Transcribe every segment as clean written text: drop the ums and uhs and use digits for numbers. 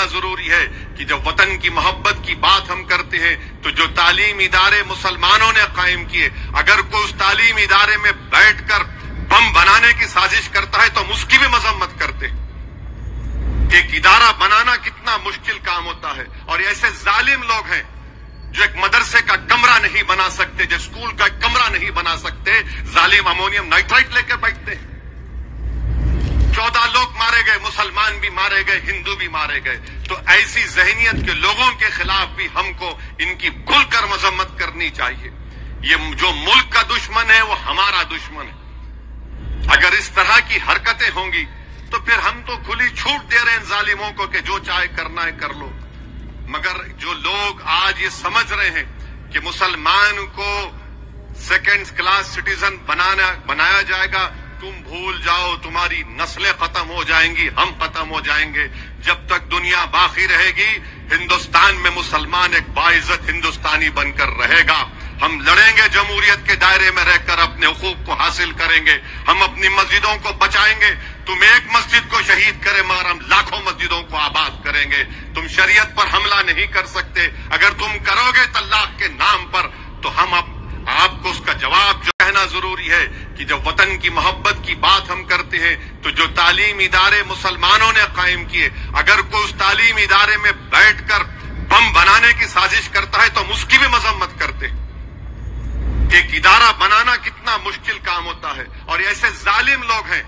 ضروری ہے کہ جب وطن کی محبت کی بات ہم کرتے ہیں تو جو تعلیم ادارے مسلمانوں نے قائم کیے، اگر کوئی اس تعلیم ادارے میں بیٹھ کر بم بنانے کی سازش کرتا ہے تو ہم اس کی بھی مذمت کرتے ہیں۔ ایک ادارہ بنانا کتنا مشکل کام ہوتا ہے، اور ایسے ظالم لوگ ہیں جو ایک مدرسے کا کمرہ نہیں بنا سکتے، جو اسکول کا کمرہ نہیں بنا سکتے، ظالم امونیم نائٹرائٹ لے کے بیٹھتے ہیں۔ 14 لوگ مارے گئے، مسلمان بھی مارے گئے، ہندو بھی مارے گئے۔ تو ایسی ذہنیت کے لوگوں کے خلاف بھی ہم کو ان کی کھل کر مذمت کرنی چاہیے۔ یہ جو ملک کا دشمن ہے وہ ہمارا دشمن ہے۔ اگر اس طرح کی حرکتیں ہوں گی تو پھر ہم تو کھلی چھوٹ دے رہے ہیں ظالموں کو کہ جو چاہے کرنا ہے کر لو، مگر جو لوگ آج یہ سمجھ رہے ہیں کہ مسلمان کو سیکنڈ کلاس سٹیزن بنایا جائے گا، تم بھول جاؤ، تمہاری نسلیں ختم ہو جائیں گی، ہم ختم ہو جائیں گے۔ جب تک دنیا باقی رہے گی ہندوستان میں مسلمان ایک باعزت ہندوستانی بن کر رہے گا۔ ہم لڑیں گے، جمہوریت کے دائرے میں رہ کر اپنے حقوق کو حاصل کریں گے، ہم اپنی مسجدوں کو بچائیں گے۔ تم ایک مسجد کو شہید کرے مگر ہم لاکھوں مسجدوں کو آباد کریں گے۔ تم شریعت پر حملہ نہیں کر سکتے، اگر تم کرو گے طلاق کے نام پر تو ہم آپ کو اس کا جواب جو کہنا ضروری ہے کہ جب وطن کی محبت کی بات ہم کرتے ہیں تو جو تعلیم ادارے مسلمانوں نے قائم کیے، اگر کوئی اس تعلیم ادارے میں بیٹھ کر بم بنانے کی سازش کرتا ہے تو ہم اس کی بھی مذمت کرتے ہیں۔ ایک ادارہ بنانا کتنا مشکل کام ہوتا ہے، اور ایسے ظالم لوگ ہیں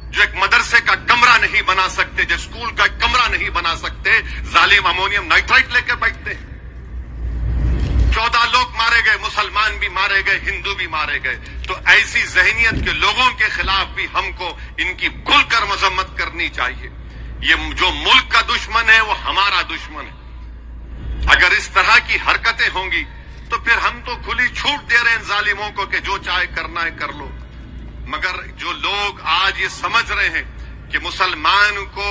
جو ایک مدرسے کا کمرہ نہیں بنا سکتے، جو اسکول کا کمرہ نہیں بنا سکتے، ظالم امونیم نائٹرائٹ لے کے بیٹھتے ہیں۔ 14 لوگ مارے گئے، مسلمان بھی مارے گئے، ہندو بھی مارے گئے۔ تو ایسی ذہنیت کے لوگوں کے خلاف بھی ہم کو ان کی کھل کر مذمت کرنی چاہیے۔ یہ جو ملک کا دشمن ہے وہ ہمارا دشمن ہے۔ اگر اس طرح کی حرکتیں ہوں گی تو پھر ہم تو کھلی چھوٹ دے رہے ہیں ظالموں کو کہ جو چاہے کرنا ہے کر لو، مگر جو لوگ آج یہ سمجھ رہے ہیں کہ مسلمان کو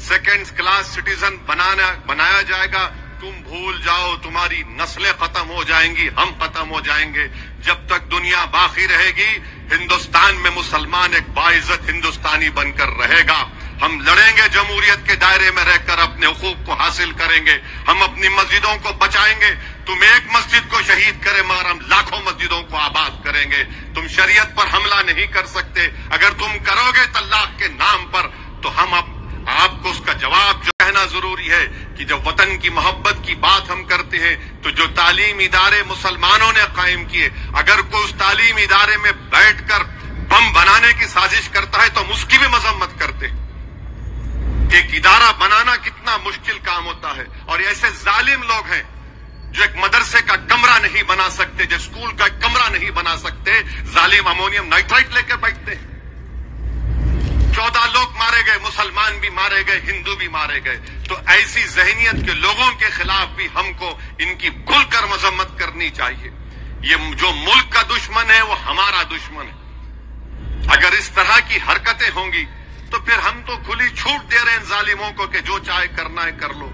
سیکنڈ کلاس سٹیزن بنایا جائے گا، تم بھول جاؤ، تمہاری نسلیں ختم ہو جائیں گی، ہم ختم ہو جائیں گے۔ جب تک دنیا باقی رہے گی ہندوستان میں مسلمان ایک باعزت ہندوستانی بن کر رہے گا۔ ہم لڑیں گے، جمہوریت کے دائرے میں رہ کر اپنے حقوق کو حاصل کریں گے، ہم اپنی مسجدوں کو بچائیں گے۔ تم ایک مسجد کو شہید کرے مگر ہم لاکھوں مسجدوں کو آباد کریں گے۔ تم شریعت پر حملہ نہیں کر سکتے، اگر تم کرو گے طلاق کے نام پر تو ہم آپ کو اس کا جواب جو کہنا ضروری ہے کہ جب وطن کی محبت کی بات ہم کرتے ہیں تو جو تعلیم ادارے مسلمانوں نے قائم کیے، اگر کوئی اس تعلیم ادارے میں بیٹھ کر بم بنانے کی سازش کرتا ہے تو ہم اس کی بھی مذمت کرتے ہیں۔ ایک ادارہ بنانا کتنا مشکل کام ہوتا ہے، اور ایسے ظالم لوگ ہیں جو ایک مدرسے کا کمرہ نہیں بنا سکتے، جو اسکول کا کمرہ نہیں بنا سکتے، ظالم امونیم نائٹرائٹ لے کے بیٹھتے ہیں۔ 14 لوگ مارے گئے، مسلمان بھی مارے گئے، ہندو بھی مارے گئے۔ تو ایسی ذہنیت کے لوگوں کے خلاف بھی ہم کو ان کی کھل کر مذمت کرنی چاہیے۔ یہ جو ملک کا دشمن ہے وہ ہمارا دشمن ہے۔ اگر اس طرح کی حرکتیں ہوں گی تو پھر ہم تو کھلی چھوٹ دے رہے ہیں ظالموں کو کہ جو چاہے کرنا ہے کر لو،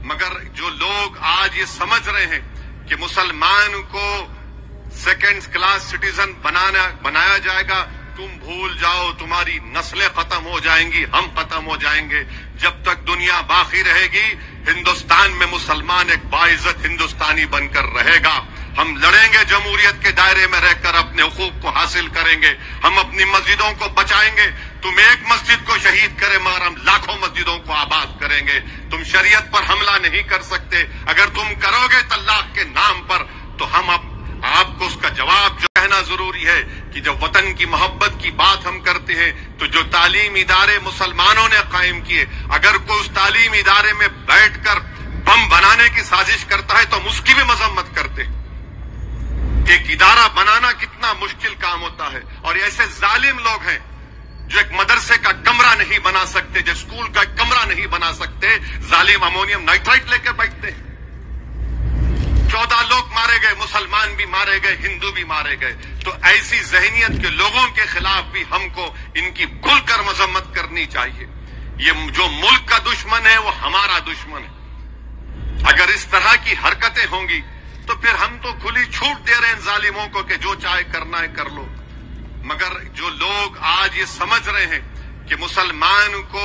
مگر جو لوگ آج یہ سمجھ رہے ہیں کہ مسلمان کو سیکنڈ کلاس سٹیزن بنایا جائے گا، تم بھول جاؤ، تمہاری نسلیں ختم ہو جائیں گی، ہم ختم ہو جائیں گے۔ جب تک دنیا باقی رہے گی ہندوستان میں مسلمان ایک باعزت ہندوستانی بن کر رہے گا۔ ہم لڑیں گے، جمہوریت کے دائرے میں رہ کر اپنے حقوق کو حاصل کریں گے، ہم اپنی مسجدوں کو بچائیں گے۔ تم ایک مسجد کو شہید کرے مگر ہم لاکھوں مسجدوں کو آباد کریں گے۔ تم شریعت پر حملہ نہیں کر سکتے، اگر تم کرو گے طلاق کے نام پر تو ہم آپ کو اس کا جواب جو کہنا ضروری ہے کہ جب وطن کی محبت کی بات ہم کرتے ہیں تو جو تعلیم ادارے مسلمانوں نے قائم کیے، اگر کوئی اس تعلیم ادارے میں بیٹھ کر بم بنانے کی سازش کرتا ہے تو ہم اس کی بھی مذمت کرتے ہیں۔ ایک ادارہ بنانا کتنا مشکل کام ہوتا ہے، اور ایسے ظالم لوگ ہیں جو ایک مدرسے کا کمرہ نہیں بنا سکتے، جو اسکول کا کمرہ نہیں بنا سکتے، ظالم امونیم نائٹرائٹ لے کے بیٹھتے ہیں۔ 14 لوگ مارے گئے، مسلمان بھی مارے گئے، ہندو بھی مارے گئے۔ تو ایسی ذہنیت کے لوگوں کے خلاف بھی ہم کو ان کی کھل کر مذمت کرنی چاہیے۔ یہ جو ملک کا دشمن ہے وہ ہمارا دشمن ہے۔ اگر اس طرح کی حرکتیں ہوں گی تو پھر ہم تو کھلی چھوٹ دے رہے ہیں ظالموں کو کہ جو چاہے کرنا ہے کر لو، مگر جو لوگ آج یہ سمجھ رہے ہیں کہ مسلمان کو